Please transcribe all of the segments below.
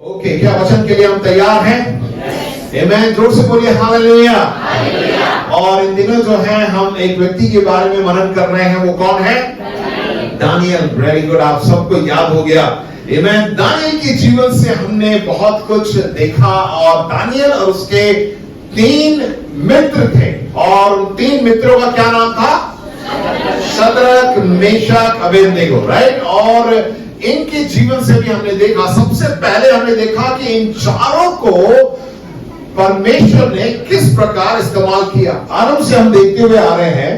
Okay, क्या वचन के लिए हम तैयार हैं? आमेन। जोर से बोलिए हालेलुया। और इन दिनों जो है हम एक व्यक्ति के बारे में मनन कर रहे हैं। वो कौन है? दानियल। वेरी गुड, आप सबको याद हो गया। आमेन। दानियल के जीवन से हमने बहुत कुछ देखा और दानियल और उसके 3 मित्र थे और उन 3 मित्रों का क्या नाम था? Shadrach, Meshach, Abednego, right. और इनके जीवन से भी हमने देखा, सबसे पहले हमने देखा कि इन चारों को परमेश्वर ने किस प्रकार इस्तेमाल किया। आरंभ से हम देखते हुए आ रहे हैं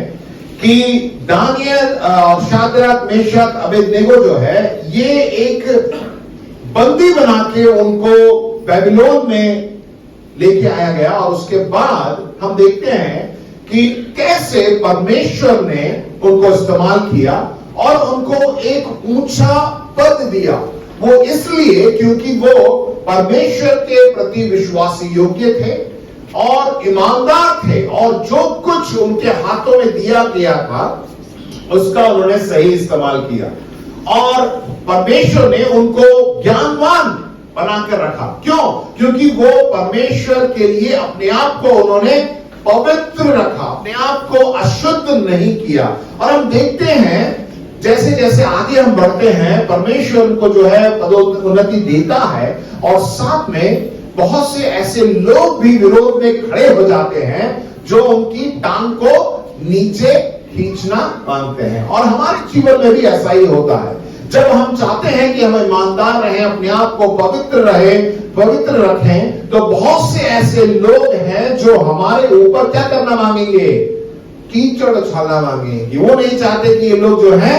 कि दानियल और शद्रक, मेशक, अबेदनेगो जो है ये एक बंदी बना के उनको बेबीलोन में लेके आया गया। और उसके बाद हम देखते हैं कि कैसे परमेश्वर ने उनको इस्तेमाल किया और उनको एक ऊंचा पद दिया। वो इसलिए क्योंकि वो परमेश्वर के प्रति विश्वासी योग्य थे और ईमानदार थे और जो कुछ उनके हाथों में दिया गया था उसका उन्होंने सही इस्तेमाल किया। और परमेश्वर ने उनको ज्ञानवान बनाकर रखा। क्यों? क्योंकि वो परमेश्वर के लिए अपने आप को उन्होंने पवित्र रखा, अपने आप को अशुद्ध नहीं किया। और हम देखते हैं जैसे जैसे आगे हम बढ़ते हैं परमेश्वर उनको जो है पदोन्नति देता है और साथ में बहुत से ऐसे लोग भी विरोध में खड़े हो जाते हैं जो उनकी टांग को नीचे खींचना मांगते हैं। और हमारे जीवन में भी ऐसा ही होता है। जब हम चाहते हैं कि हम ईमानदार रहें, अपने आप को पवित्र रखें, तो बहुत से ऐसे लोग हैं जो हमारे ऊपर क्या करना मांगेंगे? कीचड़ उछालना मांगेंगे। वो नहीं चाहते कि ये लोग जो है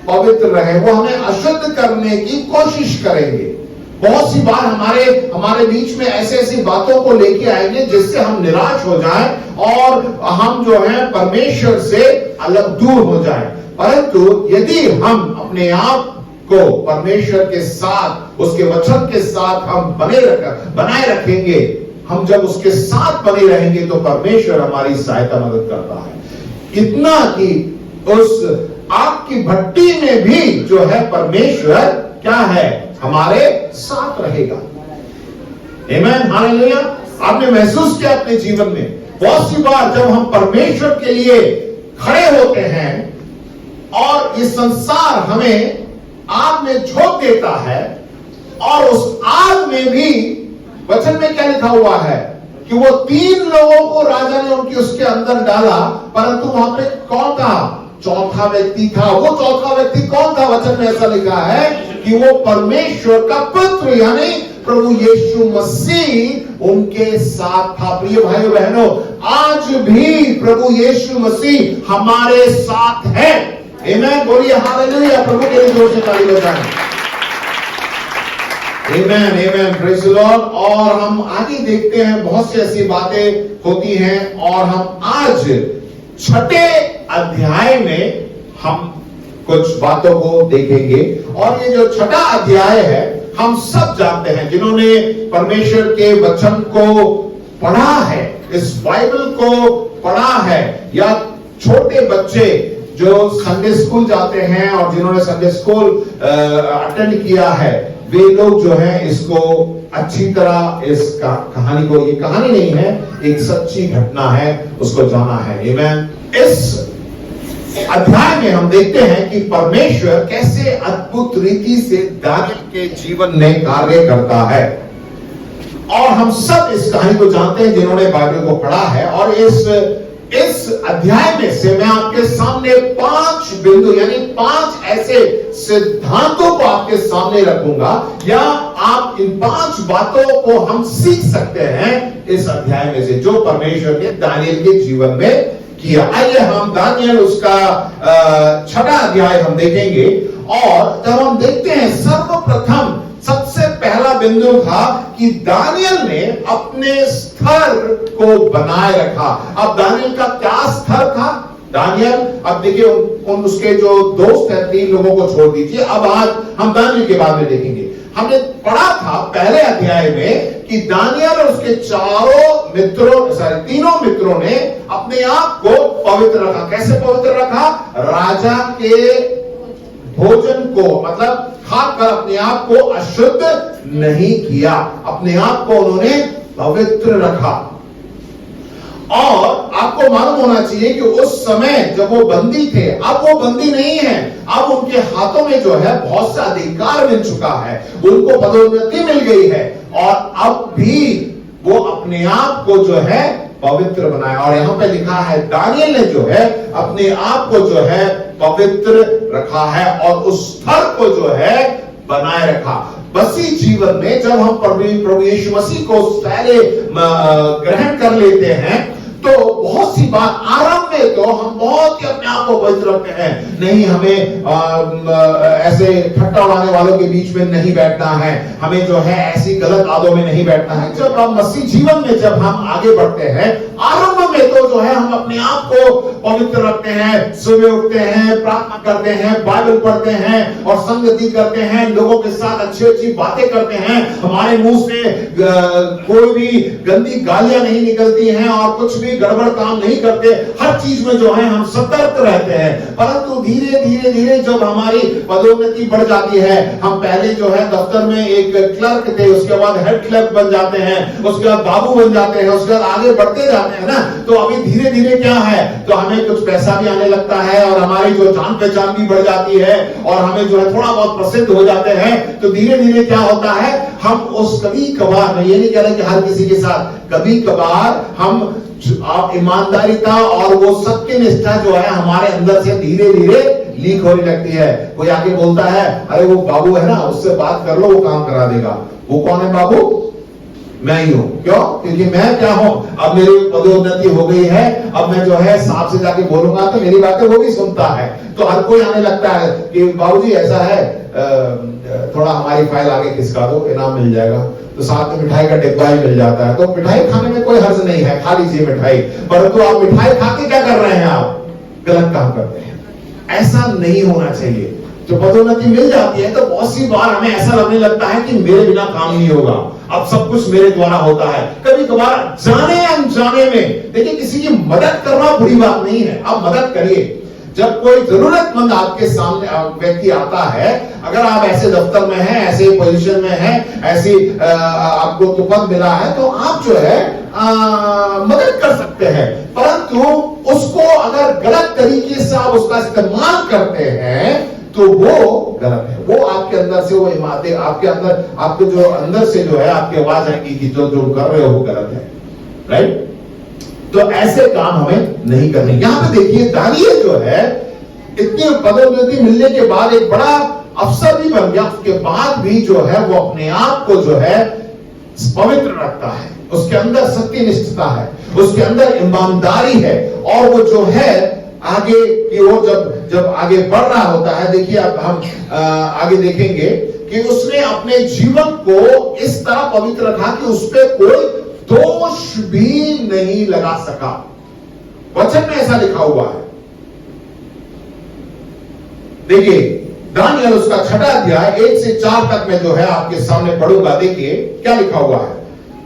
पवित्र रहे, वो हमें अशुद्ध करने की कोशिश करेंगे। बहुत सी बार हमारे बीच में ऐसी बातों को लेके आएंगे जिससे हम निराश हो जाएं और हम जो है परमेश्वर से अलग दूर हो जाएं। परंतु यदि हम अपने आप को परमेश्वर के साथ, उसके वचन के साथ हम बनाए रखेंगे, हम जब उसके साथ बने रहेंगे तो परमेश्वर हमारी सहायता मदद करता है। इतना कि उस आग की भट्टी में भी जो है परमेश्वर क्या है? हमारे साथ रहेगा। आमेन, हालेलुया। आपने महसूस किया अपने जीवन में बहुत सी बार जब हम परमेश्वर के लिए खड़े होते हैं और ये संसार हमें आग में झोंक देता है और उस आग में भी वचन में क्या लिखा हुआ है कि वो 3 लोगों को राजा ने उसके अंदर डाला, परंतु वहां पे कौन था? चौथा व्यक्ति था। वो चौथा व्यक्ति कौन था? वचन में ऐसा लिखा है कि वो परमेश्वर का पुत्र यानी प्रभु यीशु मसीह उनके साथ था। प्रिय भाइयों बहनों, आज भी प्रभु यीशु मसीह हमारे साथ है। आमेन, बोलिए हालेलुया। प्रभु के लिए जोर से ताली बजाएं। आमेन, आमेन, प्रेज़ द लॉर्ड। और हम आगे देखते हैं बहुत सी ऐसी बातें होती हैं और हम आज 6ठे अध्याय में हम कुछ बातों को देखेंगे। और ये जो 6ठा अध्याय है हम सब जानते हैं, जिन्होंने परमेश्वर के वचन को पढ़ा है, इस बाइबल को पढ़ा है, या छोटे बच्चे जो संडे स्कूल जाते हैं और जिन्होंने संडे स्कूल अटेंड किया है, वे लोग जो हैं इसको अच्छी तरह इस कहानी को, ये कहानी नहीं है, एक सच्ची घटना है, उसको जाना है। आमेन। इस अध्याय में हम देखते हैं कि परमेश्वर कैसे अद्भुत रीति से दानियल के जीवन में कार्य करता है। और हम सब इस कहानी को जानते हैं जिन्होंने बाइबल को पढ़ा है। और इस अध्याय में से मैं आपके सामने 5 बिंदु यानी 5 ऐसे सिद्धांतों को आपके सामने रखूंगा, या आप इन 5 बातों को हम सीख सकते हैं इस अध्याय में से जो परमेश्वर ने दानियल के जीवन में किया। आइए हम दानियल उसका 6ठा अध्याय हम देखेंगे। और जब हम देखते हैं, सर्वप्रथम सबसे पहला बिंदु था कि दानियल ने अपने स्तर को बनाए रखा। अब दानियल का क्या स्तर था? दानियल, अब देखिए उसके जो दोस्त हैं 3 लोगों को छोड़ दीजिए, अब आज हम दानियल के बारे में देखेंगे। हमने पढ़ा था पहले अध्याय में कि दानियल और उसके तीनों मित्रों ने अपने आप को पवित्र रखा। कैसे पवित्र रखा? राजा के भोजन को, मतलब खाकर अपने आप को अशुद्ध नहीं किया, अपने आप को उन्होंने पवित्र रखा। और आपको मालूम होना चाहिए कि उस समय जब वो बंदी थे, अब वो बंदी नहीं है, अब उनके हाथों में जो है बहुत सा अधिकार मिल चुका है, उनको पदोन्नति मिल गई है, और अब भी वो अपने आप को जो है पवित्र बनाया। और यहां पे लिखा है दानियल ने जो है अपने आप को जो है पवित्र रखा है और उस स्तर को जो है बनाए रखा। मसीह जीवन में जब हम प्रभु यीशु मसीह को पहले ग्रहण कर लेते हैं तो बहुत सी बात आरंभ में तो हम बहुत ही अपने आप को पवित्र रखते हैं, नहीं हमें ऐसे ठट्टा उड़ाने वालों के बीच में नहीं बैठना है, हमें जो है ऐसी गलत आदतों में नहीं बैठना है। जब हम मसीह जीवन में जब हम आगे बढ़ते हैं, आरंभ में तो जो है हम अपने आप को पवित्र रखते हैं, सुबह उठते हैं, प्रार्थना करते हैं, बाइबल पढ़ते हैं और संगति करते हैं, लोगों के साथ अच्छी अच्छी बातें करते हैं, हमारे मुंह से कोई भी गंदी गालियां नहीं निकलती हैं और कुछ भी गड़बड़ काम नहीं करते, हर चीज में जो है हम सतर्क रहते हैं। परंतु धीरे धीरे धीरे जब हमारी पदोन्नति बढ़ जाती है, हम पहले जो है दफ्तर में एक क्लर्क थे, उसके बाद हेड क्लर्क बन जाते हैं, उसके बाद बाबू बन जाते हैं, उसके बाद आगे बढ़ते जाते हैं ना, तो अभी धीरे धीरे क्या है, तो हमें कुछ पैसा भी आने लगता है और हमारी जो जान पहचान भी बढ़ जाती है और हमें जो है थोड़ा बहुत प्रसिद्ध हो जाते हैं। तो धीरे धीरे क्या होता है, हम उस कभी कभार, मैं ये नहीं कह रहा कि हर किसी के साथ, कभी कभार हम आप ईमानदारिता और वो सत्य निष्ठा जो है हमारे अंदर से धीरे धीरे लीक होने लगती है। कोई आके बोलता है अरे वो बाबू है ना, उससे बात कर लो, वो काम करा देगा। वो कौन है बाबू? मैं ही हूं। क्यों? क्योंकि मैं क्या हूं, अब मेरी पदोन्नति हो गई है, अब मैं जो है साहब से जाके बोलूंगा तो मेरी बातें वो भी सुनता है। तो हर कोई आने लगता है कि बाबूजी ऐसा है, थोड़ा हमारी फाइल आगे खिसका दो, इनाम मिल जाएगा। तो साथ में मिठाई का डिब्बा ही मिल जाता है। तो मिठाई खाने में कोई हर्ज नहीं है, खा लीजिए मिठाई, परंतु आप मिठाई खा के क्या कर रहे हैं, आप गलत काम करते हैं। ऐसा नहीं होना चाहिए। जो पदोन्नति मिल जाती है तो बहुत सी बार हमें ऐसा लगने लगता है कि मेरे बिना काम नहीं होगा, अब सब कुछ मेरे द्वारा होता है। कभी कभार जाने अनजाने में, देखिए किसी की मदद करना बुरी बात नहीं है, आप मदद करिए। जब कोई जरूरतमंद आपके सामने व्यक्ति आता है, अगर आप ऐसे दफ्तर में हैं, ऐसे पोजीशन में हैं, ऐसी आपको तो पद मिला है, तो आप जो है मदद कर सकते हैं। परंतु उसको अगर गलत तरीके से आप उसका इस्तेमाल करते हैं तो वो गलत है। वो आपके अंदर से वो इमारतें आपके अंदर, आपके जो अंदर से जो है आपकी आवाज आएगी कि जो कर रहे हो वो गलत है, राइट? तो ऐसे काम हमें नहीं करने। यहां पे देखिए दानियल जो है इतनी पदोन्नति मिलने के बाद एक बड़ा अफसर भी बन गया, उसके बाद भी जो है वो अपने आप को जो है पवित्र रखता है, उसके अंदर सत्यनिष्ठता है, उसके अंदर ईमानदारी है, और वो जो है आगे की ओर जब आगे बढ़ रहा होता है, देखिए अब हम आगे देखेंगे कि उसने अपने जीवन को इस तरह पवित्र रखा कि उस पर कोई दोष भी नहीं लगा सका। वचन में ऐसा लिखा हुआ है। देखिए दानियल उसका 6वां अध्याय 1 से 4 तक में जो है आपके सामने पढ़ूंगा। देखिए क्या लिखा हुआ है।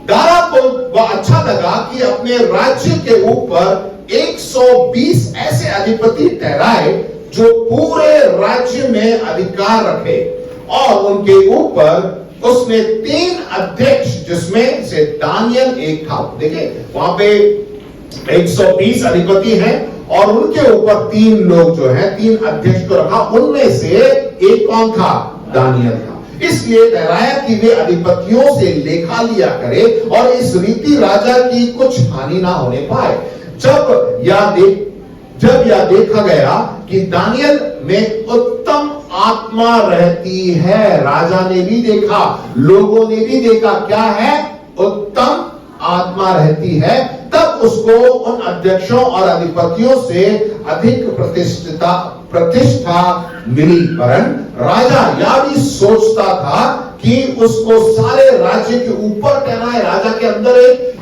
दारा को वह अच्छा लगा कि अपने राज्य के ऊपर 120 ऐसे अधिपति ठहराए जो पूरे राज्य में अधिकार रखे, और उनके ऊपर उसने 3 अध्यक्ष जिसमें से दानियल एक था। देखिए वहां पे 120 अधिपति हैं और उनके ऊपर 3 लोग जो हैं, 3 अध्यक्ष को रखा, उनमें से एक कौन था? दानियल था। इसलिए ठहराया कि वे अधिपतियों से लेखा लिया करे और इस रीति राजा की कुछ हानि ना होने पाए। जब यह देखा गया कि दानियल में उत्तम आत्मा रहती है, राजा ने भी देखा, लोगों ने भी देखा, क्या है? उत्तम आत्मा रहती है, तब उसको उन अध्यक्षों और अधिपतियों से अधिक प्रतिष्ठा मिली। वरन राजा यह भी सोचता था कि उसको सारे राज्य के ऊपर कहना है। राजा के अंदर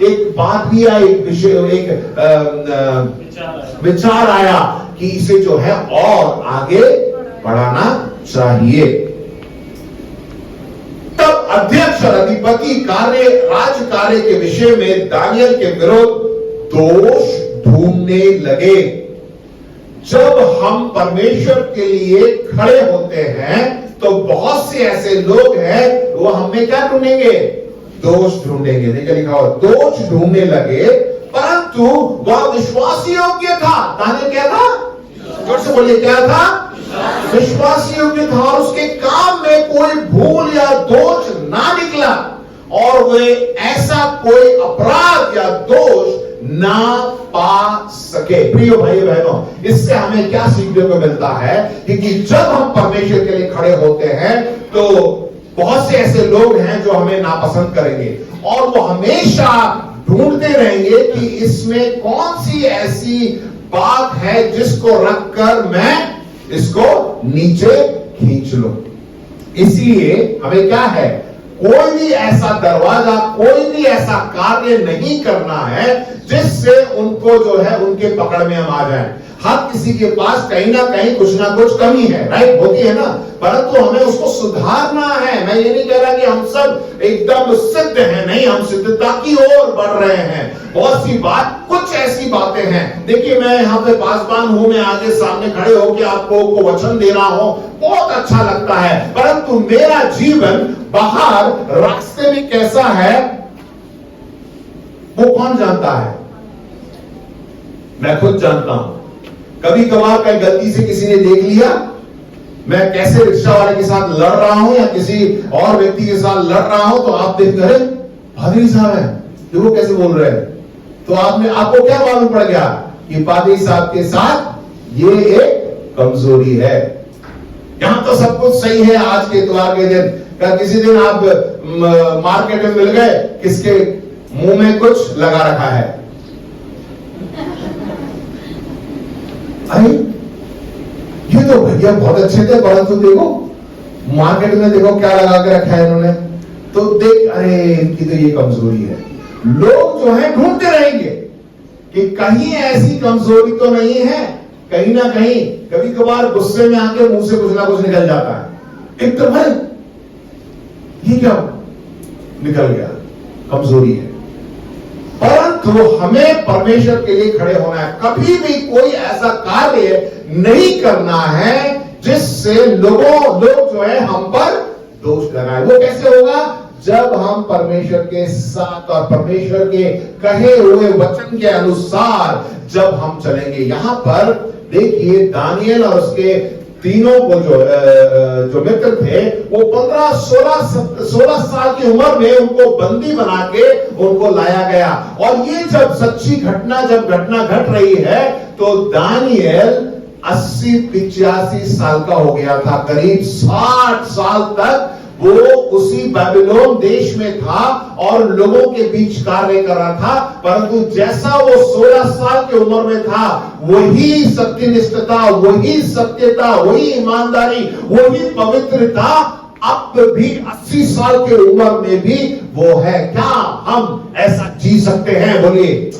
एक बात भी आई, एक विचार आया कि इसे जो है और आगे बढ़ाना चाहिए। तब अध्यक्ष और अधिपति राज कार्य के विषय में दानियल के विरुद्ध दोष ढूंढने लगे। जब हम परमेश्वर के लिए खड़े होते हैं तो तो बहुत से ऐसे लोग हैं वो हमें क्या ढूंढेंगे? दोष ढूंढेंगे। देखिए लिखा हुआ दोष ढूंढने लगे, परंतु वह विश्वास योग्य था। दानियल क्या था? जोर से बोलिए, क्या था? विश्वास योग्य था और उसके काम में कोई भूल या दोष ना निकला और वे ऐसा कोई अपराध या दोष ना पा सके। प्रिय भाई बहनों, इससे हमें क्या सीखने को मिलता है कि जब हम परमेश्वर के लिए खड़े होते हैं तो बहुत से ऐसे लोग हैं जो हमें नापसंद करेंगे और वो हमेशा ढूंढते रहेंगे कि इसमें कौन सी ऐसी बात है जिसको रखकर मैं इसको नीचे खींच लूं। इसलिए हमें क्या है, कोई भी ऐसा दरवाजा, कोई भी ऐसा कार्य नहीं करना है जिससे उनको जो है उनके पकड़ में हम आ जाएं। हर किसी के पास कहीं ना कुछ कमी है, राइट, होती है ना, परंतु हमें उसको सुधारना है। मैं ये नहीं कह रहा कि हम सब एकदम सिद्ध हैं, नहीं, हम सिद्धता की ओर बढ़ रहे हैं। बहुत सी बात, कुछ ऐसी बातें हैं। देखिए मैं यहाँ पे पासवान हूं, मैं आगे सामने खड़े होकर आपको वचन दे रहा हूं, बहुत अच्छा लगता है, परंतु मेरा जीवन बाहर रास्ते में कैसा है वो कौन जानता है? मैं खुद जानता हूं। कभी कभार कहीं गलती से किसी ने देख लिया मैं कैसे रिक्शा वाले के साथ लड़ रहा हूं या किसी और व्यक्ति के साथ लड़ रहा हूं, तो आप देख कर पादरी साहब है, तो वो कैसे बोल रहे हैं, तो आपको क्या मालूम पड़ गया कि पादरी साहब के साथ ये एक कमजोरी है। यहां तो सब कुछ सही है आज के इतवार के दिन। किसी दिन आप मार्केट में मिल गए, किसके मुंह में कुछ लगा रखा है, अरे ये तो भैया बहुत अच्छे थे, परंतु देखो मार्केट में देखो क्या लगा के रखा है इन्होंने, तो देख अरे इनकी तो ये कमजोरी है। लोग जो है ढूंढते रहेंगे कि कहीं ऐसी कमजोरी तो नहीं है, कहीं ना कहीं कभी कभार गुस्से में आके मुंह से कुछ ना कुछ निकल जाता है, एक तो भाई ये क्या निकल गया, कमजोरी है। परंतु हमें परमेश्वर के लिए खड़े होना है। कभी भी कोई ऐसा कार्य नहीं करना है जिससे लोग जो है हम पर दोष लगाए। वो कैसे होगा? जब हम परमेश्वर के साथ और परमेश्वर के कहे हुए वचन के अनुसार जब हम चलेंगे। यहां पर देखिए दानियल और उसके तीनों को जो मित्र थे वो 15-16 साल की उम्र में उनको बंदी बना के उनको लाया गया। और ये जब सच्ची घटना घट रही है तो दानियल 80-85 साल का हो गया था। करीब 60 साल तक वो उसी बेबीलोन देश में था और लोगों के बीच कार्य कर रहा था। परंतु जैसा वो 16 साल की उम्र में था, वही सत्यनिष्ठता, वही सत्यता, वही ईमानदारी, वही पवित्रता अब भी 80 साल की उम्र में भी वो है। क्या हम ऐसा जी सकते हैं? बोलिए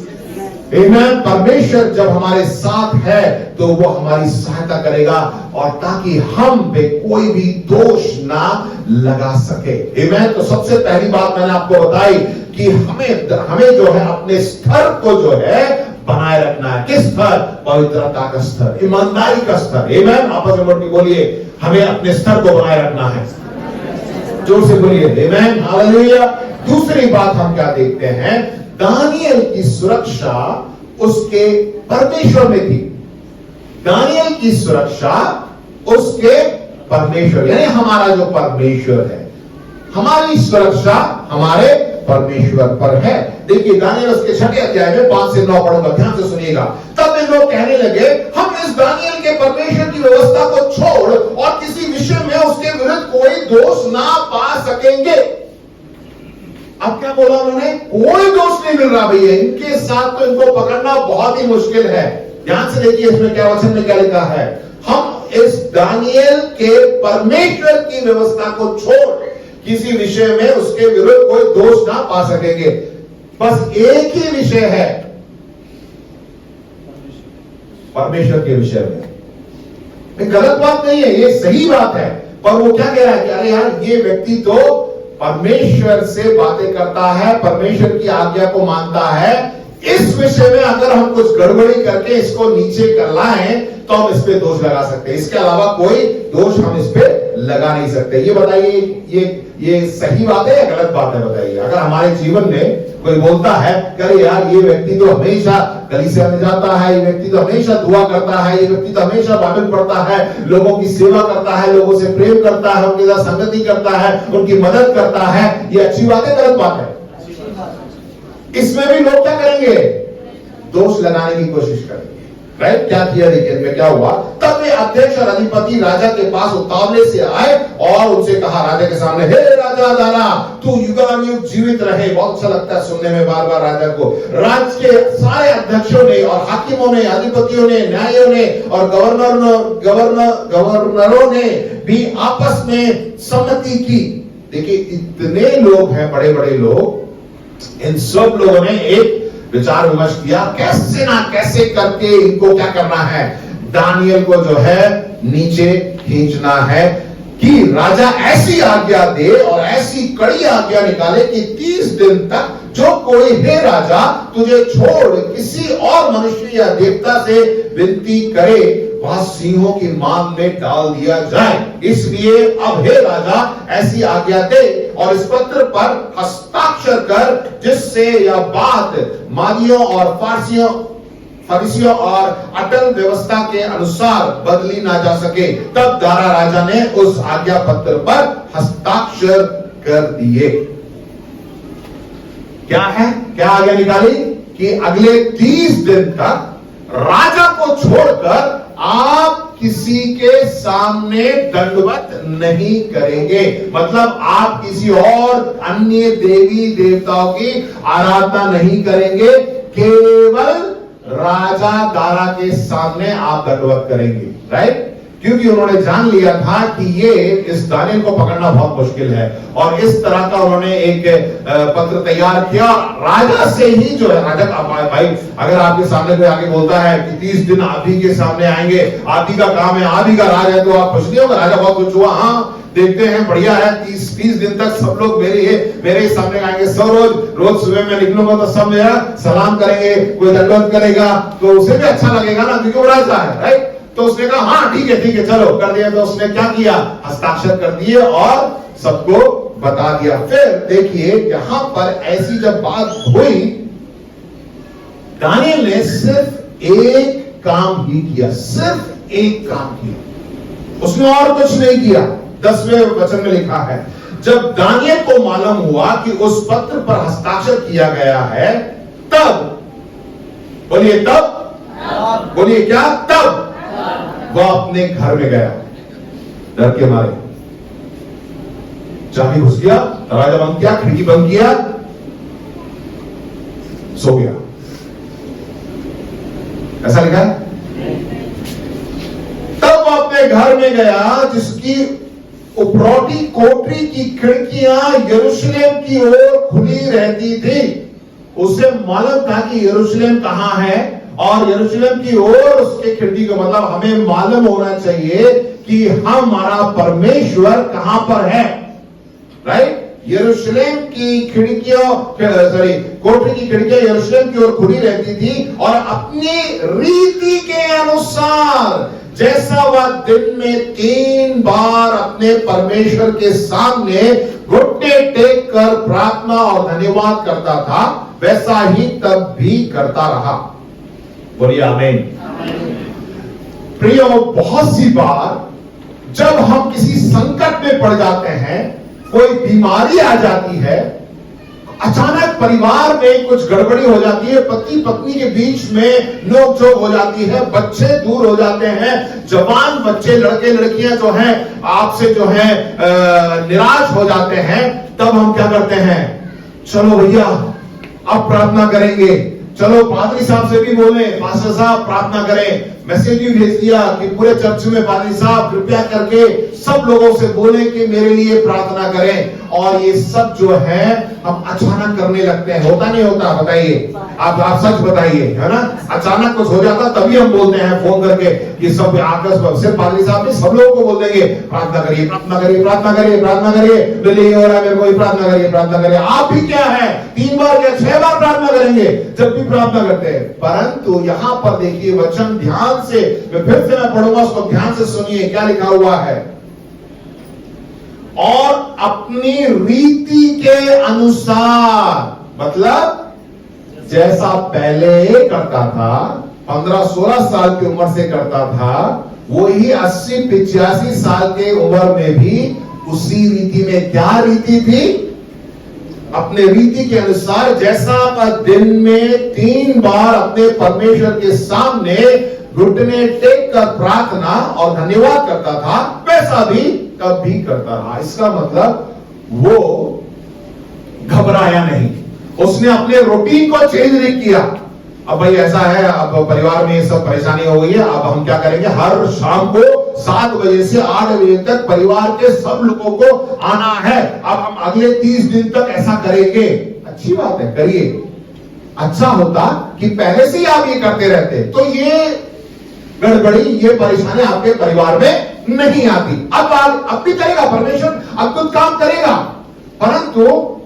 आमीन। परमेश्वर जब हमारे साथ है तो वो हमारी सहायता करेगा और ताकि हम पे कोई भी दोष ना लगा सके। आमीन। तो सबसे पहली बात मैंने आपको बताई कि हमें जो है अपने स्तर को जो है बनाए रखना है। किस स्तर? पवित्रता का स्तर, ईमानदारी का स्तर। आमीन। आपस में बढ़ बोलिए, हमें अपने स्तर को बनाए रखना है। जोर से बोलिए आमीन, हालेलुया। दूसरी बात हम क्या देखते हैं? दानियल की सुरक्षा उसके परमेश्वर में थी। दानियल की सुरक्षा उसके परमेश्वर, यानी हमारा जो परमेश्वर है, हमारी सुरक्षा हमारे परमेश्वर पर है। देखिए दानियल उसके 6 अध्याय में 5 से 9 पढ़ूंगा, ध्यान से सुनिएगा। तब वे लोग कहने लगे, हम इस दानियल के परमेश्वर की व्यवस्था को छोड़ और किसी विषय में उसके विरुद्ध कोई दोष ना पा सकेंगे। अब क्या बोला उन्होंने? कोई दोष नहीं मिल रहा भैया इनके साथ, तो इनको पकड़ना बहुत ही मुश्किल है। ध्यान से देखिए इसमें क्या वचन में क्या लिखा है। हम इस दानियल के परमेश्वर की व्यवस्था को छोड़ किसी विषय में उसके विरुद्ध कोई दोष ना पा सकेंगे। बस एक ही विषय है, परमेश्वर के विषय में। गलत बात नहीं है, ये सही बात है। पर वो क्या कह रहा है कि अरे यार ये व्यक्ति तो परमेश्वर से बातें करता है, परमेश्वर की आज्ञा को मानता है, इस विषय में अगर हम कुछ गड़बड़ी करके इसको नीचे कर लाएं तो हम इस पे दोष लगा सकते हैं, इसके अलावा कोई दोष हम इस पे लगा नहीं सकते। ये बताइए ये सही बात है या गलत बात है? बताइए। अगर हमारे जीवन में कोई बोलता है अरे यार ये व्यक्ति तो हमेशा कलीसिया में जाता है, ये व्यक्ति तो हमेशा दुआ करता है, ये व्यक्ति तो हमेशा बाइबल पढ़ता है, लोगों की सेवा करता है, लोगों से प्रेम करता है, उनके साथ संगति करता है, उनकी मदद करता है, ये अच्छी बात है गलत बात है? इसमें भी लोग क्या करेंगे? दोष लगाने की कोशिश करेंगे, राइट? क्या किया देखिए इनमें क्या हुआ। तब वे अध्यक्ष और अधिपति राजा के पास उतावले से आए और उनसे कहा राजा के सामने, हे राजा दारा, तू युगानुयुग जीवित रहे। बहुत अच्छा लगता है सुनने में बार बार राजा को। राज्य के सारे अध्यक्षों ने और हाकिमों ने, अधिपतियों ने, न्यायों ने और गवर्नरों ने भी आपस में सम्मति की। देखिए इतने लोग हैं, बड़े बड़े लोग, इन सब लोगों ने एक विचार विमर्श किया, कैसे ना कैसे करके इनको क्या करना है, दानियल को जो है नीचे खींचना है, कि राजा ऐसी आज्ञा दे और ऐसी कड़ी आज्ञा निकाले कि 30 दिन तक जो कोई, हे राजा, तुझे छोड़ किसी और मनुष्य या देवता से विनती करे वह सिंहों की मांग में डाल दिया जाए। इसलिए अब हे राजा ऐसी आज्ञा दे और इस पत्र पर हस्ताक्षर कर, जिससे यह बात मादियों और फरीसियों और अटल व्यवस्था के अनुसार बदली ना जा सके। तब दारा राजा ने उस आज्ञा पत्र पर हस्ताक्षर कर दिए। क्या है, क्या आज्ञा निकाली कि अगले 30 दिन तक राजा को छोड़कर आप किसी के सामने दंडवत नहीं करेंगे। मतलब आप किसी और अन्य देवी देवताओं की आराधना नहीं करेंगे, केवल राजा दारा के सामने आप दंडवत करेंगे, राइट? क्योंकि उन्होंने जान लिया था कि ये इस दानियल को पकड़ना बहुत मुश्किल है, और इस तरह का उन्होंने एक पत्र तैयार किया राजा से ही, जो है राजा का भाई, अगर आपके सामने कोई आके बोलता है कि 30 दिन आप ही के सामने आएंगे, आप ही का काम है, आप ही का राज है, तो आप खुश नहीं होगा? राजा बहुत कुछ हुआ, हाँ देखते हैं, बढ़िया है, 30 दिन तक सब लोग मेरे ही सामने आएंगे, सब रोज सुबह में निकलूंगा तो सब मेरा सलाम करेंगे, कोई दंडवत करेगा, तो उसे भी अच्छा लगेगा ना, क्योंकि वो राजा है, राइट? तो उसने कहा हाँ ठीक है चलो कर दिया। तो उसने क्या किया, हस्ताक्षर कर दिए और सबको बता दिया। फिर देखिए यहां पर ऐसी जब बात हुई, दानियल ने सिर्फ एक काम ही किया, सिर्फ एक काम किया, उसने और कुछ नहीं किया। 10वें वचन में लिखा है, जब दानियल को मालूम हुआ कि उस पत्र पर हस्ताक्षर किया गया है, तब बोलिए तब, बोलिए क्या, तब वह अपने घर में गया, डर के मारे चाबी घुस गया, दरवाजा बंद किया, खिड़की बंद किया, सो गया। ऐसा लिखा है। तब वह अपने घर में गया जिसकी उपरोटी कोठरी की खिड़कियां यरूशलेम की ओर खुली रहती थी। उसे मालूम था कि यरूशलेम कहां है और यरूशलेम की ओर उसके खिड़की का मतलब हमें मालूम होना चाहिए कि हमारा परमेश्वर कहां पर है, राइट? यरूशलेम की कोठरी की खिड़कियां यरूशलेम की ओर खुली रहती थी और अपनी रीति के अनुसार जैसा वह दिन में 3 बार अपने परमेश्वर के सामने घुटने टेक कर प्रार्थना और धन्यवाद करता था, वैसा ही तब भी करता रहा। बोलिए आमीन। प्रियो, बहुत सी बार जब हम किसी संकट में पड़ जाते हैं, कोई बीमारी आ जाती है, अचानक परिवार में कुछ गड़बड़ी हो जाती है, पति पत्नी के बीच में नोकझोंक हो जाती है, बच्चे दूर हो जाते हैं, जवान बच्चे लड़के लड़कियां जो हैं आपसे जो है निराश हो जाते हैं, तब हम क्या करते हैं, चलो भैया अब प्रार्थना करेंगे, चलो पादरी साहब से भी बोले, पास्टर साहब प्रार्थना करें, मैसेज भी भेज दिया कि पूरे चर्च में पादरी साहब कृपया करके सब लोगों से बोले कि मेरे लिए प्रार्थना करें। और ये सब जो है हम अचानक करने लगते हैं। होता नहीं होता? बताइए, आप सच बताइए, है ना? अचानक कुछ हो जाता तभी हम बोलते हैं फोन करके कि सब आकर सिर्फ पादरी साहब ने सब लोगों को बोल देंगे प्रार्थना करिए, प्रार्थना करिए, प्रार्थना करिए, प्रार्थना करिए, मेरे लिए हो रहा है, मेरे को प्रार्थना करिए, प्रार्थना करिए। आप भी क्या है 3 बार या 6 बार प्रार्थना करेंगे जब भी प्रार्थना करते हैं। परंतु यहां पर देखिए वचन ध्यान से, फिर से मैं पढ़ूंगा, उसको ध्यान से सुनिए क्या लिखा हुआ है। और अपनी रीति के अनुसार, मतलब जैसा पहले करता था, 15-16 साल की उम्र से करता था, वही 80-85 साल के उम्र में भी उसी रीति में। क्या रीति थी? अपने रीति के अनुसार, जैसा दिन में 3 बार अपने परमेश्वर के सामने घुटने टेक कर प्रार्थना और धन्यवाद करता था, वैसा भी तब भी करता रहा। इसका मतलब वो घबराया नहीं, उसने अपने रूटीन को चेंज नहीं किया। अब भाई ऐसा है, अब परिवार में सब परेशानी हो गई है, अब हम क्या करेंगे, हर शाम को 7 बजे से 8 बजे तक परिवार के सब लोगों को आना है, अब हम अगले 30 दिन तक ऐसा करेंगे। अच्छी बात है, करिए। अच्छा होता कि पहले से ही आप ये करते रहते, तो ये गड़बड़ी, ये परेशानी आपके परिवार में नहीं आती। अब भी करेगा परमेश्वर, अब कुछ काम करेगा, परंतु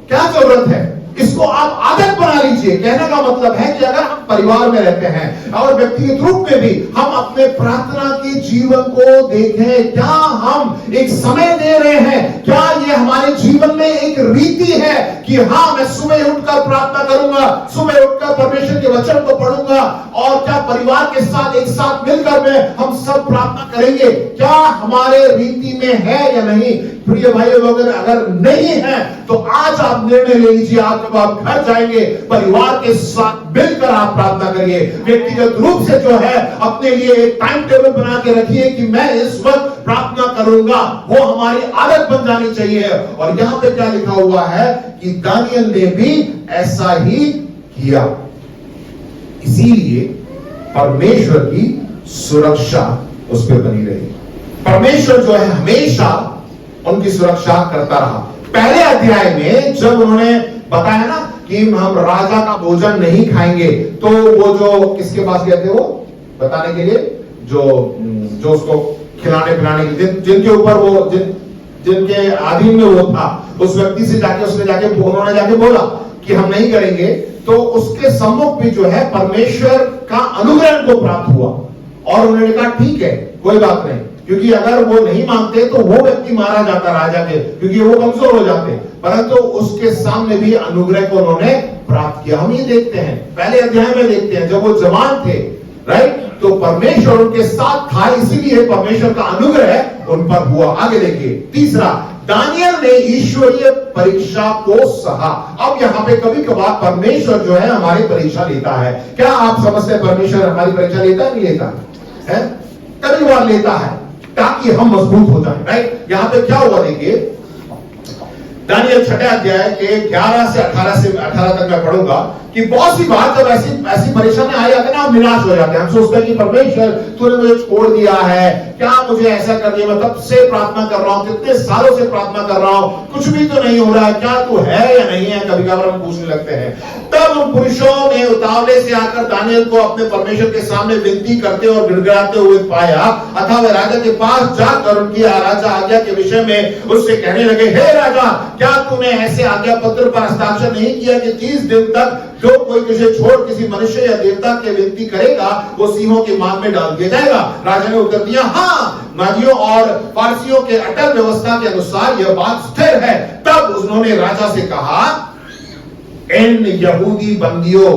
क्या जरूरत है, इसको आप आदत बना लीजिए। कहने का मतलब है कि अगर हम परिवार में रहते हैं और व्यक्तिगत रूप में भी हम अपने प्रार्थना के जीवन को देखें, क्या हम एक समय दे रहे हैं, क्या ये हमारे जीवन में एक रीति है कि हाँ मैं सुबह उठकर प्रार्थना करूंगा, सुबह उठकर परमेश्वर के वचन को पढ़ूंगा, और क्या परिवार के साथ एक साथ मिलकर में हम सब प्रार्थना करेंगे, क्या हमारे रीति में है या नहीं? प्रिय भाई लोग, अगर नहीं है तो आज आप निर्णय ले लीजिए, आज जब आप घर जाएंगे परिवार के साथ मिलकर आप प्रार्थना करिए। व्यक्तिगत रूप से जो है अपने लिए एक टाइम टेबल बना के रखिए कि मैं इस वक्त प्रार्थना करूंगा, वो हमारी आदत बन जानी चाहिए। और यहां पे क्या लिखा हुआ है कि दानियल ने भी ऐसा ही किया, इसीलिए परमेश्वर की सुरक्षा उस पर बनी रही। परमेश्वर जो है हमेशा उनकी सुरक्षा करता रहा। पहले अध्याय में जब उन्होंने बताया ना कि हम राजा का भोजन नहीं खाएंगे, तो वो जो किसके पास गए थे, वो बताने के लिए, जो उसको खिलाने पिलाने के, जिनके ऊपर वो जिनके अधीन में वो था, उस व्यक्ति से उन्होंने जाके बोला कि हम नहीं करेंगे। तो उसके सम्मुख भी जो है परमेश्वर का अनुग्रह को प्राप्त हुआ, और उन्होंने कहा ठीक है कोई बात नहीं, क्योंकि अगर वो नहीं मानते तो वो व्यक्ति मारा जाता राजा के, क्योंकि वो कमजोर हो जाते, परंतु उसके सामने भी अनुग्रह को उन्होंने प्राप्त किया। हम ये देखते हैं, पहले अध्याय में देखते हैं, जब वो जवान थे, राइट, तो परमेश्वर उनके साथ था, इसीलिए परमेश्वर का अनुग्रह उन पर हुआ। आगे देखिए, तीसरा, दानियल ने ईश्वरीय परीक्षा को सहा। अब यहाँ पे कभी कभार परमेश्वर जो है हमारी परीक्षा लेता है। क्या आप समझते हैं परमेश्वर हमारी परीक्षा लेता है, नहीं लेता है? कभी बार लेता है ताकि हम मजबूत हो जाएं, राइट। यहां पे क्या हुआ देखिए, दानियल 6 अध्याय के 11 से 18 तक मैं पढ़ूंगा कि बहुत सी बात जब ऐसी परेशानी आ जाती है ना, हम निराश हो जाते हैं। हम सोचते हैं कि परमेश्वर तूने मुझे छोड़ दिया है, क्या मुझे ऐसा कर दिया, मैं तब से प्रार्थना कर रहा हूं, कितने सालों से प्रार्थना कर रहा हूं, कुछ भी तो नहीं हो रहा है, क्या तू है या नहीं है, कभी कभार हम पूछने लगते हैं। तब उन पुरुषों ने उतावले से आकर दानियल को अपने परमेश्वर के सामने विनती करते और गिड़गिड़ाते हुए पाया, अतः वे राजा के पास जाकर उनकी राजा आज्ञा के विषय में उससे कहने लगे, हे राजा, क्या तूने ऐसे आज्ञा पत्र पर हस्ताक्षर नहीं किया कि 30 दिन तक जो कोई तुझे छोड़ किसी मनुष्य या देवता के विनती करेगा वो सिंहों की मांग में डाल दिया जाएगा? राजा ने उत्तर दिया, हाँ, नाजियों और फारसियों के अटल व्यवस्था के अनुसार यह बात स्थिर है। तब उन्होंने राजा से कहा, इन यहूदी बंदियों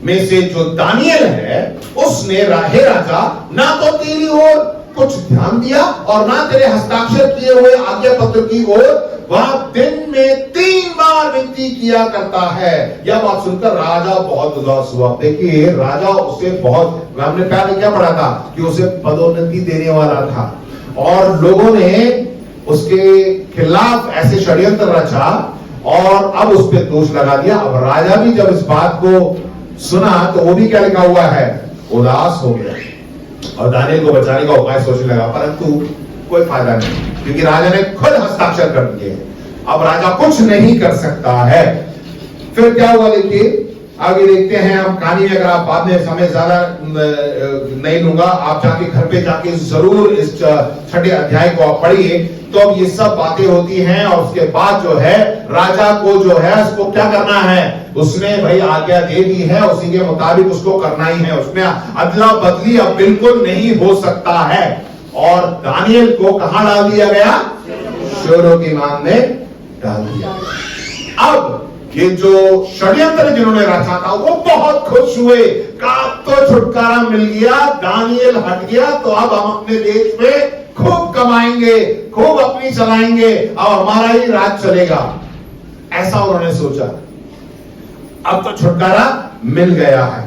में से जो दानियल है, उसने हे राजा, ना तो तेरी ओर कुछ ध्यान दिया और ना तेरे हस्ताक्षर किए हुए आज्ञा पत्र की ओर वह दिन में 3 बार विनती किया करता है। यह बात सुनकर राजा बहुत उदास हुआ। देखिए, राजा उसे बहुत, हमने पहले क्या पढ़ा था कि उसे पदोन्नति देने वाला था, और लोगों ने उसके खिलाफ ऐसे षड्यंत्र रचा और अब उस पर दोष लगा दिया। अब राजा भी जब इस बात को सुना तो वो भी क्या लिखा हुआ है, उदास हो गया और दानियल को बचाने का उपाय सोचने लगा। परंतु कोई फायदा नहीं, क्योंकि राजा ने खुद हस्ताक्षर कर दिए। अब राजा कुछ नहीं कर सकता है। फिर क्या हुआ देखिए, आगे देखते हैं हम कहानी में। अगर आप बाद में समय ज्यादा नहीं लूंगा, आप जाके घर पे जाके जरूर इस 6ठे अध्याय को आप पढ़िए, तो अब ये सब बातें होती हैं। और उसके बाद जो है राजा को जो है उसको क्या करना है, उसने भाई आज्ञा दे दी है, उसी के मुताबिक उसको करना ही है। उसमें अदला बदली अब बिल्कुल नहीं हो सकता है। और दानियल को कहां डाल दिया गया, शेरों की मान में डाल दिया। अब ये जो षड्यंत्र जिन्होंने रचा था वो बहुत खुश हुए, कहा तो छुटकारा मिल गया, दानियल हट गया, तो अब हम अपने देश में खूब कमाएंगे, खूब अपनी चलाएंगे, अब हमारा ही राज चलेगा, ऐसा उन्होंने सोचा। अब तो छुटकारा मिल गया है,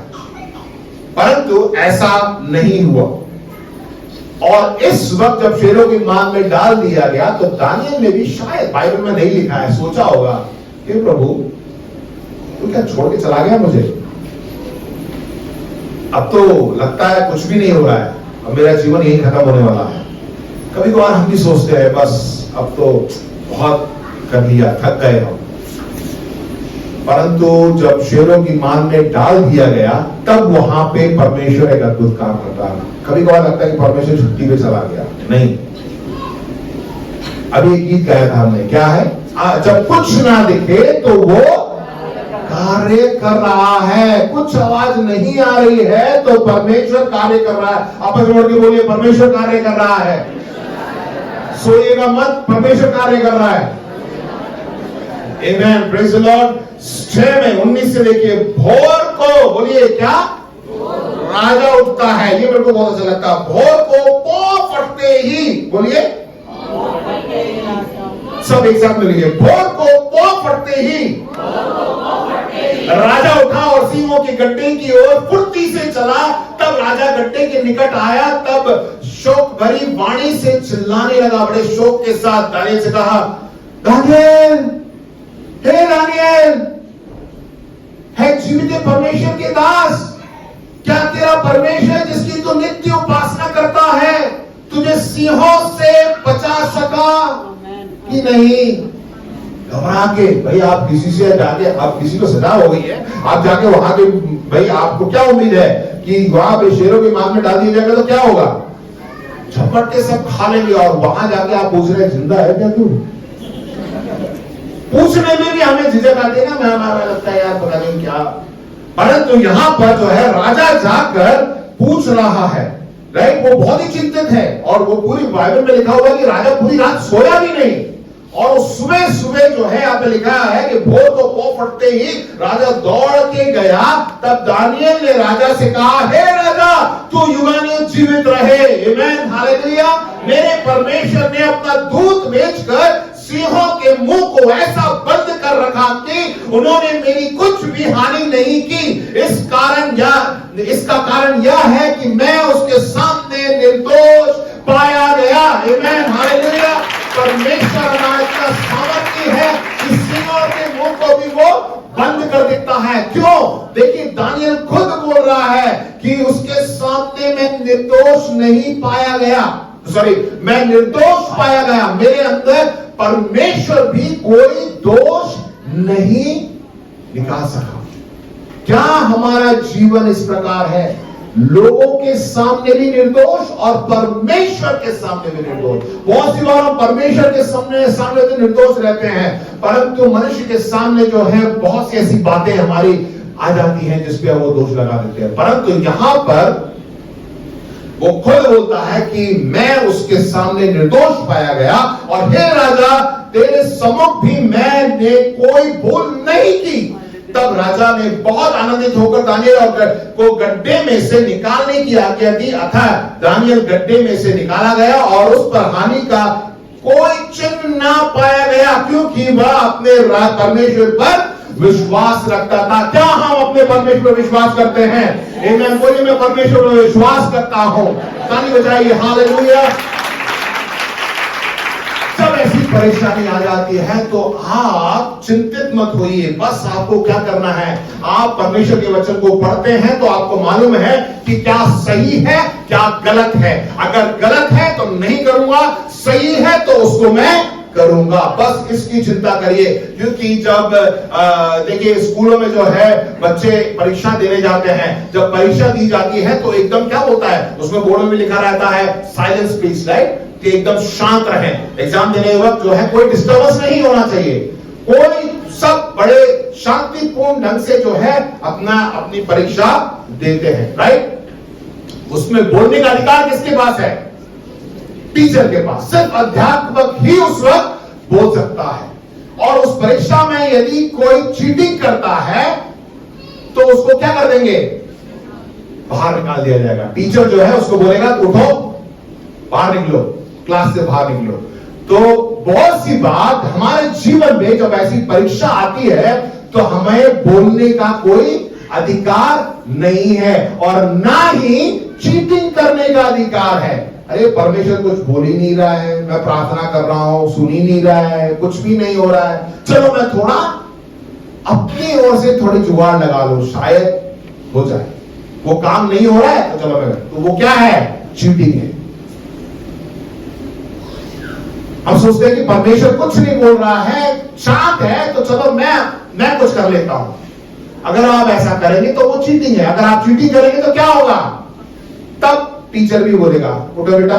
परंतु ऐसा नहीं हुआ। और इस वक्त जब शेरों की मान में डाल दिया गया, तो दानियल ने भी, शायद बाइबल में नहीं लिखा है, सोचा होगा कि प्रभु तू क्या छोड़ के चला गया मुझे, अब तो लगता है कुछ भी नहीं हो रहा है, अब मेरा जीवन यही खत्म होने वाला है। कभी कभार हम भी सोचते हैं बस अब तो बहुत कर लिया, थक गए हम। परंतु जब शेरों की मान में डाल दिया गया, तब वहां पे परमेश्वर एक अद्भुत काम करता है। कभी कभार लगता है कि परमेश्वर छुट्टी पे चला गया, नहीं। अभी एक गीत गाया था हमने, क्या है, जब कुछ ना दिखे तो वो कार्य कर रहा है। कुछ आवाज नहीं आ रही है तो परमेश्वर कार्य कर रहा है। आपस में बोल के बोलिए, परमेश्वर कार्य कर रहा है। सोइएगा मत, परमेश्वर कार्य कर रहा है। आमेन, प्रेज द लॉर्ड। 6 में 19 से देखिए, भोर को, बोलिए क्या, राजा उठता है। ये मेरे को बहुत अच्छा लगता है। भोर को पौ फटते ही, बोलिए सब एक साथ मिलिए, भोर को पौ फटते ही राजा उठा और सिंहों के गड्ढे की ओर फुर्ती से चला। तब राजा गड्ढे के निकट आया, तब शोक भरी वाणी से चिल्लाने लगा, बड़े शोक के साथ दानियल से कहा, दानियल, हे दानियल, है जीवित परमेश्वर के दास, क्या तेरा परमेश्वर जिसकी तू नित्य उपासना करता है तुझे सिंहों से बचा सका कि नहीं? घबरा के, भाई आप किसी से जाके, आप किसी को सजा हो गई है, आप जाके वहां के, भाई आपको क्या उम्मीद है कि वहां पे शेरों की मान में डाल दिया जाएगा तो क्या होगा, झपट के सब खा लेंगे। और वहां जाके आप पूछ रहे जिंदा है क्या तू? पूछने में भी हमें झिझक आती है ना, मैं हमारा लगता है यार पता नहीं क्या। परंतु यहां पर जो है राजा जाकर पूछ रहा है, राइट, वो बहुत ही चिंतित है। और वो पूरी बाइबल में लिखा हुआ है कि राजा पूरी रात सोया भी नहीं। और सुबह सुबह जो है यहाँ पे लिखा है कि भोर को पौ फटते ही राजा दौड़ के गया। तब दानियल ने राजा से कहा, हे राजा, तू युगानुयुग जीवित रहे। आमीन, हालेलुया। मेरे परमेश्वर ने अपना दूत भेजकर सिंहों के मुंह को ऐसा बंद कर रखा कि उन्होंने मेरी कुछ भी हानि नहीं की। इसका कारण यह है कि मैं उसके सामने निर्दोष पाया गया। आमीन, हालेलुया। परमेश्वर हमारा इतना सामर्थ्य है कि सिंहों के मुंह को भी वो बंद कर देता है। क्यों? देखिए, दानियल खुद बोल रहा है कि उसके सामने मैं निर्दोष नहीं पाया गया, मैं निर्दोष पाया गया। मेरे अंदर परमेश्वर भी कोई दोष नहीं निकाल सका। क्या हमारा जीवन इस प्रकार है? लोगों के सामने भी निर्दोष और परमेश्वर के सामने भी निर्दोष। बहुत सी बार हम परमेश्वर के सामने तो निर्दोष रहते हैं, परंतु मनुष्य के सामने जो है बहुत सी ऐसी बातें हमारी आ जाती हैं जिस पे वो दोष लगा देते हैं। परंतु यहां पर वो खुद बोलता है कि मैं उसके सामने निर्दोष पाया गया, और हे राजा, तेरे सम्मुख भी मैंने कोई भूल नहीं की। तब राजा ने बहुत आनंदित होकर दानियल को गड्ढे में से निकालने की आज्ञा दी। अतः दानियल गड्ढे में से निकाला गया और उस पर हानि का कोई चिन्ह ना पाया गया, क्योंकि वह अपने परमेश्वर पर विश्वास रखता था। क्या हम अपने परमेश्वर पर विश्वास करते हैं? आमीन, बोलिए, मैं परमेश्वर पर विश्वास करता हूं। ताली बजाइए, हालेलुया। जब ऐसी परेशानी आ जाती है तो आप चिंतित मत होइए। बस आपको क्या करना है, आप परमेश्वर के वचन को पढ़ते हैं तो आपको मालूम है कि क्या सही है क्या गलत है। अगर गलत है तो नहीं करूंगा, सही है तो उसको मैं करूंगा। बस इसकी चिंता करिए। क्योंकि जब देखिए स्कूलों में जो है बच्चे परीक्षा देने जाते हैं, जब परीक्षा दी जाती है तो एकदम क्या होता है, उसमें बोर्ड में लिखा रहता है साइलेंस प्लीज, राइट, कि एकदम शांत रहें। एग्जाम देने के वक्त जो है कोई डिस्टर्बेंस नहीं होना चाहिए, कोई सब बड़े शांतिपूर्ण ढंग से जो है अपनी परीक्षा देते हैं, राइट। उसमें बोलने का अधिकार किसके पास है, टीचर के पास। सिर्फ अध्यापक ही उस वक्त बोल सकता है। और उस परीक्षा में यदि कोई चीटिंग करता है तो उसको क्या कर देंगे, बाहर निकाल दिया जाएगा। टीचर जो है उसको बोलेगा उठो, बाहर निकलो, क्लास से बाहर निकलो। तो बहुत सी बात हमारे जीवन में जब ऐसी परीक्षा आती है तो हमें बोलने का कोई अधिकार नहीं है और ना ही चीटिंग करने का अधिकार है। अरे परमेश्वर कुछ बोल ही नहीं रहा है, मैं प्रार्थना कर रहा हूं, सुन ही नहीं रहा है, कुछ भी नहीं हो रहा है, चलो मैं थोड़ा अपनी ओर से थोड़ी जुगाड़ लगा लो, शायद हो जाए। वो काम नहीं हो रहा है तो चलो मैं, तो वो क्या है, चीटिंग है। हम सोचते हैं कि परमेश्वर कुछ नहीं बोल रहा है, शांत है, तो चलो मैं कुछ कर लेता हूं। अगर आप ऐसा करेंगे तो वो चीटिंग है। अगर आप चीटिंग करेंगे तो क्या होगा, तब टीचर भी बोलेगा उठो बेटा,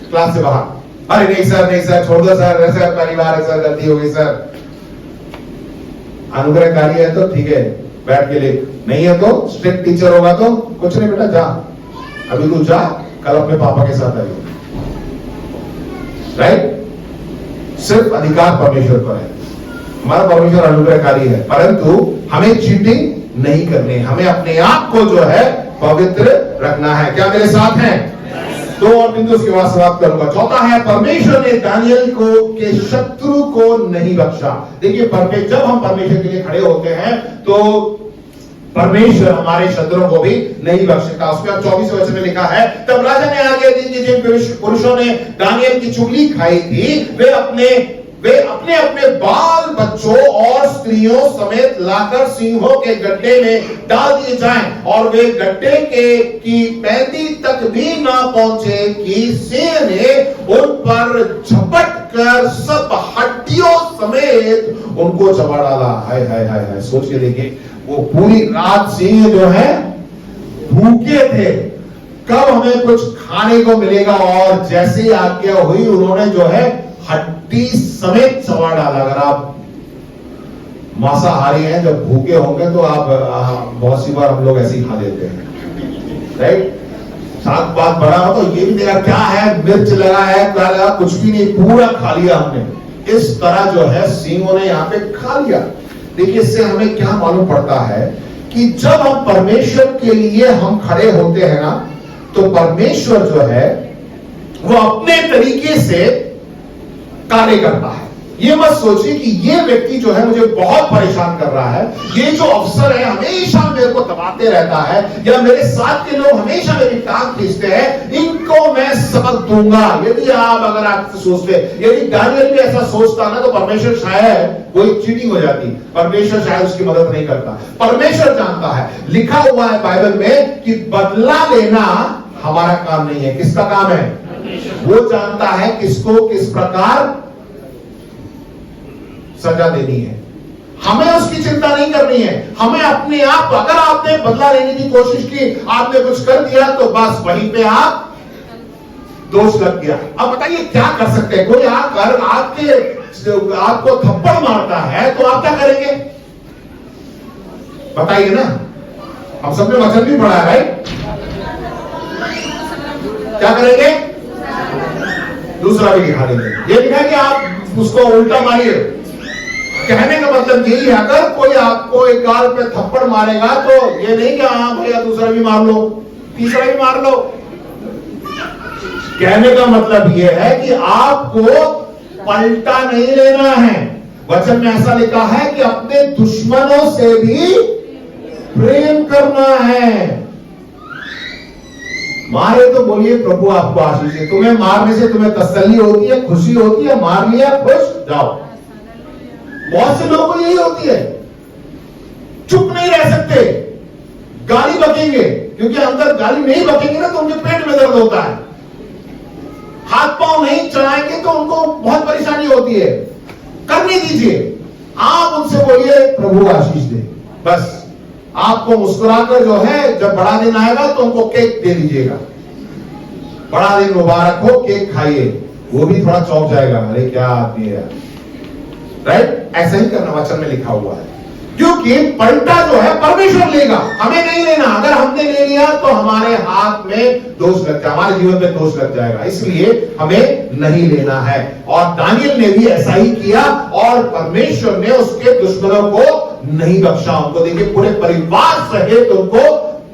क्लास से बाहर। अरे नहीं सर छोड़ दो सर, ऐसा पहली बार है सर, गलती हो गई सर। अनुग्रहकारी है तो ठीक है, बैठ के लिख, नहीं है तो स्ट्रिक्ट टीचर होगा तो कुछ नहीं बेटा, जा अभी तू जा, कल अपने पापा के साथ आइए, राइट। सिर्फ अधिकार परमेश्वर पर है, हमारा परमेश्वर अनुग्रहकारी है, परंतु हमें चीटिंग नहीं करनी, हमें अपने आप को जो है पवित्र रखना है। क्या मेरे साथ हैं? दो और बिंदु उसके बाद समाप्त करूंगा। चौथा है, परमेश्वर ने दानियल को के शत्रु को नहीं बख्शा। देखिए जब हम परमेश्वर के लिए खड़े होते हैं तो परमेश्वर हमारे शत्रुओं को भी नहीं बख्शेगा। उसके बाद 24वें वचन में लिखा है, तब राजा ने आज्ञा दी कि जिन पुरुषों ने दानियल की चुगली खाई थी वे अपने अपने बाल बच्चों और स्त्रियों समेत लाकर सिंहों के गड्ढे में डाल दिए जाएं, और वे गड्ढे की पैंदी तक भी ना पहुंचे कि सिंह ने उन पर झपट कर सब हड्डियों समेत उनको चबा डाला। हाय हाय हाय हाय, सोच के देखिए, वो पूरी रात सिंह जो है भूखे थे, कब हमें कुछ खाने को मिलेगा, और जैसे ही आज्ञा हुई उन्होंने जो है हड्डी समेत चबा डाला। अगर आप मांसाहारी हैं, जब भूखे होंगे तो आप बहुत सी बार हम लोग ऐसे ही खा लेते हैं, राइट। साथ बात बड़ा हो तो ये भी देखा क्या है, मिर्च लगा है, क्या लगा, कुछ भी नहीं, पूरा खा लिया हमने। इस तरह जो है सिंहों ने यहाँ पे खा लिया। देखिए इससे हमें क्या मालूम पड़ता है कि जब हम परमेश्वर के लिए हम खड़े होते हैं ना, तो परमेश्वर जो है वो अपने तरीके से कार्य करता है। ये मत सोचिए कि ये व्यक्ति जो है मुझे बहुत परेशान कर रहा है, ये जो अफसर है हमेशा मेरे को दबाते रहता है, या मेरे साथ के लोग हमेशा मेरी टांग खींचते हैं, इनको मैं सबक दूंगा। यदि आप सोचते, यदि दानियल भी ऐसा सोचता ना, तो परमेश्वर शायद कोई चीटिंग हो जाती, परमेश्वर शायद उसकी मदद नहीं करता। परमेश्वर जानता है, लिखा हुआ है बाइबल में कि बदला लेना हमारा काम नहीं है। किसका काम है? वो जानता है किसको किस प्रकार सजा देनी है। हमें उसकी चिंता नहीं करनी है। हमें अपने आप, अगर आपने बदला लेने की कोशिश की, आपने कुछ कर दिया, तो बस वहीं पे आप दोष लग गया। अब बताइए क्या कर सकते हैं? कोई आकर आपको थप्पड़ मारता है तो आप क्या करेंगे? बताइए ना, हम सबने वचन भी पढ़ा है, राइट? क्या करेंगे? दूसरा भी दिखा देंगे। ये लिखा है कि आप उसको उल्टा मारिए। कहने का मतलब यही है, अगर कोई आपको एक गाल पे थप्पड़ मारेगा तो ये नहीं कि हाँ भैया दूसरा भी मार लो, तीसरा भी मार लो। कहने का मतलब यह है कि आपको पलटा नहीं लेना है। वचन में ऐसा लिखा है कि अपने दुश्मनों से भी प्रेम करना है। मारे तो बोलिए प्रभु आपको आशीष दे। तुम्हें मारने से तुम्हें तसल्ली होती है, खुशी होती है, मार लिया खुश जाओ। बहुत से लोगों को यही होती है, चुप नहीं रह सकते, गाली बकेंगे, क्योंकि अंदर गाली नहीं बकेंगे ना तो उनके पेट में दर्द होता है। हाथ पांव नहीं चढ़ाएंगे तो उनको बहुत परेशानी होती है। करने दीजिए, आप उनसे बोलिए प्रभु आशीष दे। बस आपको मुस्कुराकर जो है, जब बड़ा दिन आएगा तो उनको केक दे दीजिएगा, बड़ा दिन मुबारक हो, केक खाइए। वो भी थोड़ा चौंक जाएगा, अरे क्या आदमी है, राइट? ऐसा ही करना वचन में लिखा हुआ है, क्योंकि पलटा जो है परमेश्वर लेगा, हमें नहीं लेना। अगर हमने ले लिया तो हमारे हाथ में दोष लग जाएगा, हमारे जीवन में दोष लग जाएगा, इसलिए हमें नहीं लेना है। और दानियल ने भी ऐसा ही किया और परमेश्वर ने उसके दुश्मनों को नहीं बख्शा। उनको देखिए पूरे परिवार सहित उनको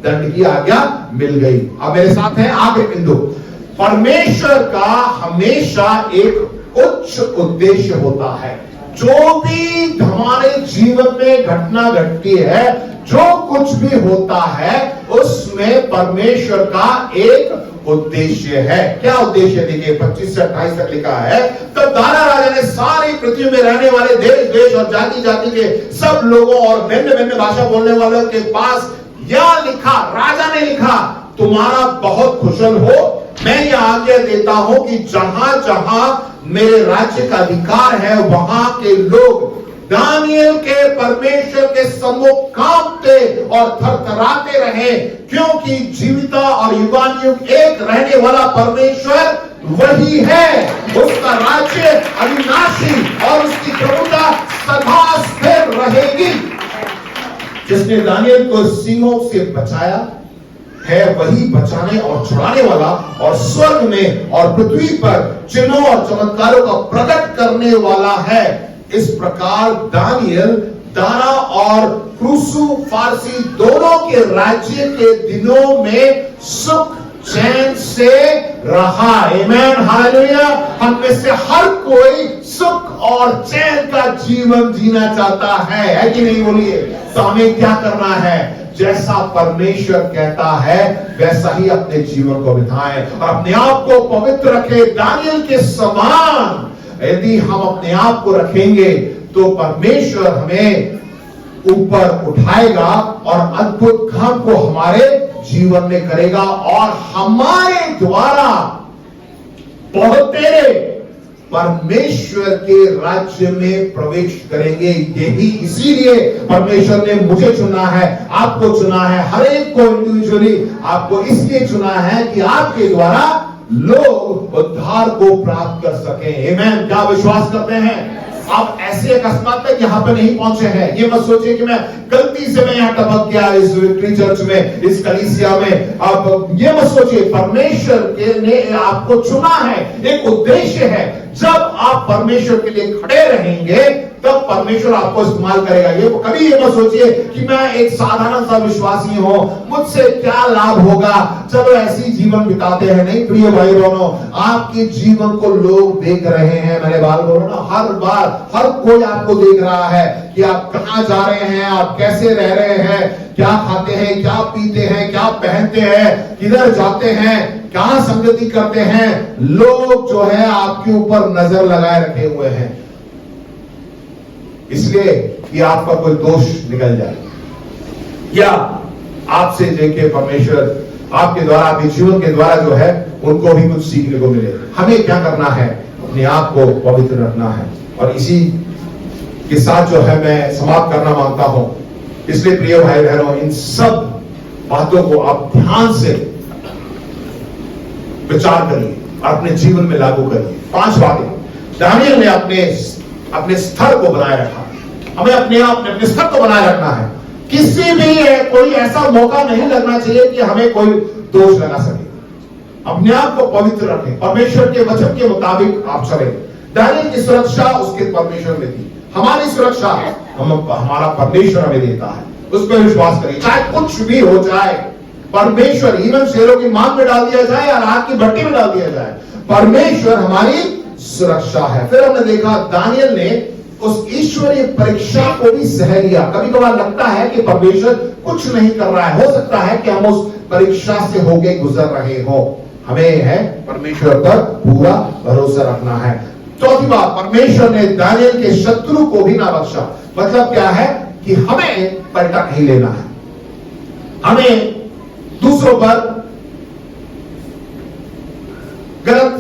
दंड की आज्ञा मिल गई। अब मेरे साथ है आखिरी बिंदु, परमेश्वर का हमेशा एक उच्च उद्देश्य होता है। जो भी हमारे जीवन में घटना घटती है, जो कुछ भी होता है, उसमें परमेश्वर का एक उद्देश्य है। क्या उद्देश्य? देखिए 25 से 28 तक लिखा है, तब दारा राजा ने सारी पृथ्वी में रहने वाले देश देश और जाति जाति के सब लोगों और भिन्न भिन्न भाषा बोलने वालों के पास यह लिखा, राजा ने लिखा, तुम्हारा बहुत कुशल हो। मैं यह आज्ञा देता हूं कि जहां जहां मेरे राज्य का अधिकार है, वहां के लोग दानियल के परमेश्वर के सम्मुख कांपते और थरथराते रहे, क्योंकि जीविता और युगानुयुग एक रहने वाला परमेश्वर वही है। उसका राज्य अविनाशी और उसकी प्रभुता सदा स्थिर रहेगी। जिसने दानियल को सिंहों से बचाया है, वही बचाने और छुड़ाने वाला और स्वर्ग में और पृथ्वी पर चिन्हों और चमत्कारों का प्रकट करने वाला है। इस प्रकार दानियल दारा और क्रूसु फारसी दोनों के राज्य के दिनों में सुख चैन से रहा। आमेन, हालेलुया। हम में से हर कोई सुख और चैन का जीवन जीना चाहता है कि नहीं? बोलिए। तो हमें क्या करना है? जैसा परमेश्वर कहता है वैसा ही अपने जीवन को बिताएं और अपने आप को पवित्र रखें। दानियल के समान यदि हम अपने आप को रखेंगे तो परमेश्वर हमें ऊपर उठाएगा और अद्भुत काम को हमारे जीवन में करेगा और हमारे द्वारा बहुतेरे परमेश्वर के राज्य में प्रवेश करेंगे। यही इसीलिए परमेश्वर ने मुझे चुना है, आपको चुना है, हर एक को इंडिविजुअली आपको इसलिए चुना है कि आपके द्वारा लोग उद्धार को प्राप्त कर सकें। आमेन। क्या विश्वास करते हैं? आप ऐसे अकस्मात तक यहाँ पे नहीं पहुंचे हैं, ये मत सोचिए कि मैं गलती से मैं यहाँ टपक गया इस विक्ट्री चर्च में, इस कलीसिया में। आप ये मत सोचिए, परमेश्वर के ने आपको चुना है, एक उद्देश्य है। जब आप परमेश्वर के लिए खड़े रहेंगे तब परमेश्वर आपको इस्तेमाल करेगा। ये कभी ये मत सोचिए कि मैं एक साधारण सा विश्वासी हूं, मुझसे क्या लाभ होगा, चलो ऐसी जीवन बिताते हैं। नहीं प्रिय भाई बहनों, आपके जीवन को लोग देख रहे हैं। मेरे बाल बोलो ना, हर बार हर कोई आपको देख रहा है कि आप कहां जा रहे हैं, आप कैसे रह रहे हैं, क्या खाते हैं, क्या पीते हैं, क्या पहनते हैं, किधर जाते हैं, क्या संगति करते हैं। लोग जो है आपके ऊपर नजर लगाए रखे हुए हैं, इसलिए कि आपका कोई दोष निकल जाए या आपसे देखे परमेश्वर आपके द्वारा, आपके जीवन के द्वारा जो है उनको भी कुछ सीखने को मिले। हमें क्या करना है? अपने आप को पवित्र रखना है। और इसी के साथ जो है मैं समाप्त करना मांगता हूं। इसलिए प्रिय भाई बहनों, इन सब बातों को आप ध्यान से विचार करिए और अपने जीवन में लागू करिए। 5 बातें दानियल ने अपने स्तर को बनाए रखा। हमें अपने स्तर को बनाए रखना है। किसी भी कोई ऐसा मौका नहीं लगना चाहिए कि हमें कोई दोष लगा सके। अपने आप को पवित्र रखें, परमेश्वर के वचन के मुताबिक आप चलें। दानियल की सुरक्षा उसके परमेश्वर ने दी, हमारी सुरक्षा हमारा परमेश्वर हमें देता है। उस पर विश्वास करिए, चाहे कुछ भी हो जाए। परमेश्वर, इवन शेरों की मांग में डाल दिया जाए या आग की भट्टी में डाल दिया जाए, परमेश्वर हमारी सुरक्षा है। फिर हमने देखा दानियल ने उस ईश्वरीय परीक्षा को भी सह लिया। कभी कभार लगता है कि परमेश्वर कुछ नहीं कर रहा है, हो सकता है कि हम उस परीक्षा से होके गुजर रहे हो। हमें है परमेश्वर पर पूरा भरोसा रखना है। चौथी बात, परमेश्वर ने दानियल के शत्रु को भी ना बख्शा। मतलब क्या है कि हमें पलटा नहीं लेना है, हमें दूसरों पर गलत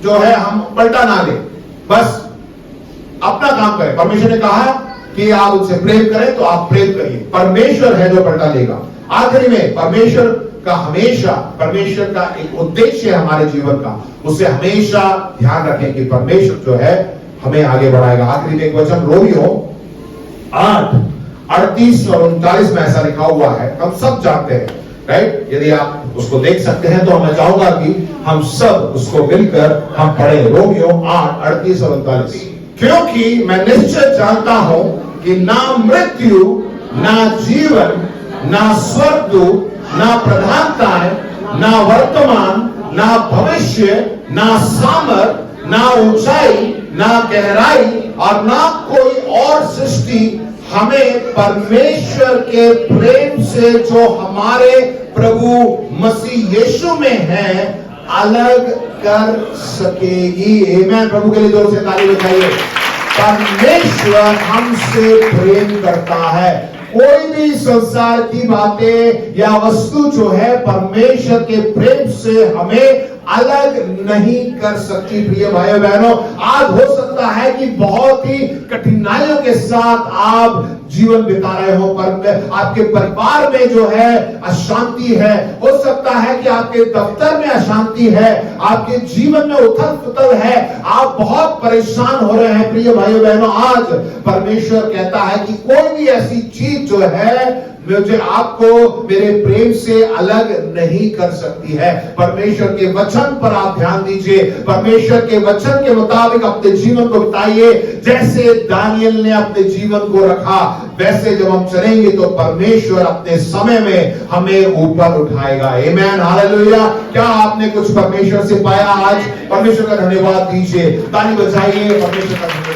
जो है हम पलटा ना ले, बस अपना काम करें। परमेश्वर ने कहा कि आप उनसे प्रेम करें तो आप प्रेम करिए, परमेश्वर है जो पलटा लेगा। आखिरी में परमेश्वर का एक उद्देश्य है हमारे जीवन का, उसे हमेशा ध्यान रखें कि परमेश्वर जो है हमें आगे बढ़ाएगा। आखिरी में एक वचन रोमियो 8:38 और 39 में ऐसा लिखा हुआ है, हम सब जानते हैं, राइट? यदि आप उसको देख सकते हैं तो मैं चाहूंगा कि हम सब उसको मिलकर हम पढ़े। रोमियो 8:38 और 39। क्योंकि मैं निश्चय जानता हूं कि ना मृत्यु, ना जीवन, ना स्वर्गदूत, ना प्रधानताएं, ना वर्तमान, ना भविष्य, ना सामर्थ, ना ऊंचाई, ना गहराई और ना कोई और सृष्टि हमें परमेश्वर के प्रेम से जो हमारे प्रभु मसीह यीशु में है अलग कर सकेगी। आमीन। प्रभु के लिए जोर से ताली बजाइए। परमेश्वर हमसे प्रेम करता है। कोई भी संसार की बातें या वस्तु जो है परमेश्वर के प्रेम से हमें अलग नहीं कर सकती। प्रिय भाइयों बहनों, आज हो सकता है कि बहुत ही कठिनाइयों के साथ आप जीवन बिता रहे हो, पर आपके परिवार में जो है अशांति है, हो सकता है कि आपके दफ्तर में अशांति है, आपके जीवन में उथल पुथल है, आप बहुत परेशान हो रहे हैं। प्रिय भाइयों बहनों, आज परमेश्वर कहता है कि कोई भी ऐसी चीज जो है मुझे आपको मेरे प्रेम से अलग नहीं कर सकती है। परमेश्वर के वचन पर आप ध्यान दीजिए, परमेश्वर के वचन के मुताबिक अपने जीवन को बिताइए। जैसे दानियल ने अपने जीवन को रखा, वैसे जब हम चलेंगे तो परमेश्वर अपने समय में हमें ऊपर उठाएगा। आमीन, हालेलुया। क्या आपने कुछ परमेश्वर से पाया आज? परमेश्वर का धन्यवाद दीजिए, ताली बजाइए, परमेश्वर का धन्यवाद।